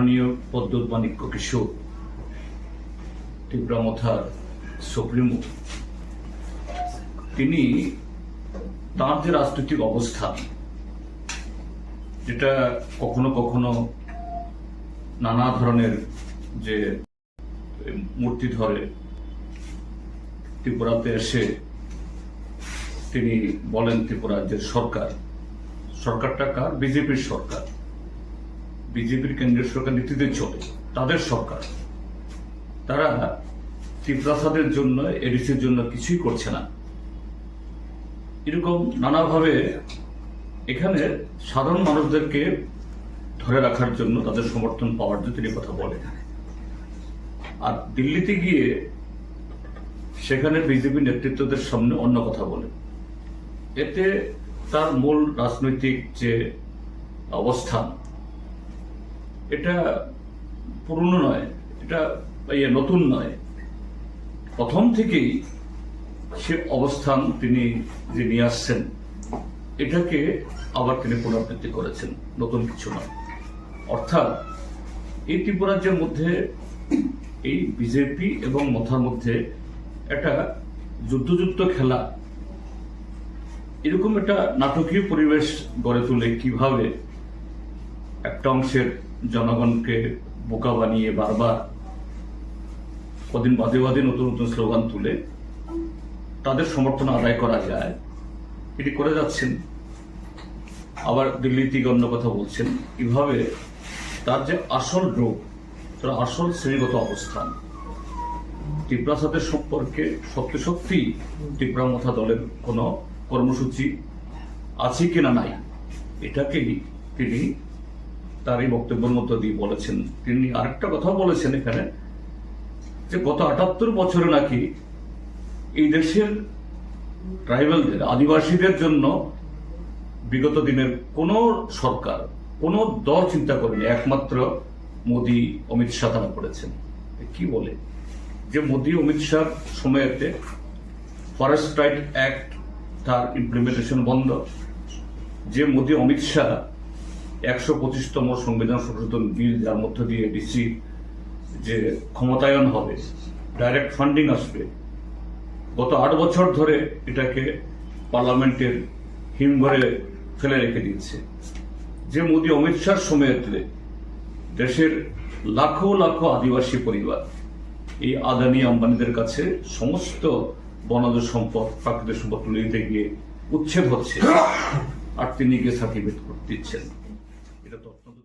মাননীয় পদ্মত মাণিক্য কিশোর তীব্রামথার সুপ্রিমো, তিনি তার যে রাজনৈতিক অবস্থান, যেটা কখনো কখনো নানা ধরনের যে মূর্তি ধরে ত্রিপুরাতে এসে তিনি বলেন ত্রিপুরার যে সরকারটা কার? বিজেপির সরকার, বিজেপির কেন্দ্রীয় সরকার নীতিতে চলে, তাদের সরকার। তারা ত্রিপ্রাসাদের জন্য, এডিসির জন্য কিছুই করছে না। এরকম নানাভাবে এখানে সাধারণ মানুষদেরকে ধরে রাখার জন্য, তাদের সমর্থন পাওয়ার জন্য তিনি কথা বলেন। আর দিল্লিতে গিয়ে সেখানে বিজেপি নেতৃত্বদের সামনে অন্য কথা বলেন। এতে তার মূল রাজনৈতিক যে অবস্থান, এটা পুরনো নয়, এটা নতুন নয়। প্রথম থেকেই সে অবস্থান তিনি যে নিয়ে আসছেন, এটাকে আবার তিনি পুনরাবৃত্তি করেছেন, নতুন কিছু নয়। অর্থাৎ এই ত্রিপুরাজ্যের মধ্যে এই বিজেপি এবং মথার মধ্যে একটা যুদ্ধযুদ্ধ খেলা, এরকম একটা নাটকীয় পরিবেশ গড়ে তুলে কিভাবে একটা অংশের জনগণকে বোকা বানিয়ে বারবার কদিন বাদে বাদে নতুন নতুন স্লোগান তুলে তাদের সমর্থন আদায় করা যায়, এটি করে যাচ্ছেন। আবার দিল্লি থেকে অন্য কথা বলছেন। এভাবে তার যে আসল রূপ, তার আসল শ্রেণীগত অবস্থান, ত্রিপ্রাসাদের সম্পর্কে সত্যি সত্যি তীব্রামথা দলের কোনো কর্মসূচি আছে কিনা নাই, এটাকেই তিনি তার এই বক্তব্যের মধ্য দিয়ে বলেছেন। তিনি আরেকটা কথা বলেছেন এখানে, যে গত ৭৮ বছরে নাকি এই দেশের ট্রাইবালদের, আদিবাসীদের জন্য বিগত দিনের কোন সরকার, কোন দল চিন্তা করেনি, একমাত্র মোদী অমিত শাহ তারা করেছেন। কি বলে যে মোদী অমিত শাহ সময়েতে ফরেস্ট রাইট অ্যাক্ট তার ইমপ্লিমেন্টেশন বন্ধ, যে মোদী অমিত শাহ ১২৫তম সংবিধান সংশোধন বিল, যার মধ্য দিয়ে ডিসি যে ক্ষমতায়ন হবে, ডাইরেক্ট ফান্ডিং আসবে, গত ৮ বছর ধরে এটাকে পার্লামেন্টের হিমঘরে ফেলে রেখে দিচ্ছে। যে মোদী অমিত শাহর সময়তে দেশের লাখো লাখো আদিবাসী পরিবার, এই আদানি আম্বানিদের কাছে সমস্ত বনজ সম্পদ, প্রাকৃতিক সম্পদ তুলে দিতে গিয়ে উচ্ছেদ হচ্ছে, আর তিনি গিয়ে সার্টিফিকেট দিচ্ছেন। এটা তো অত্যন্ত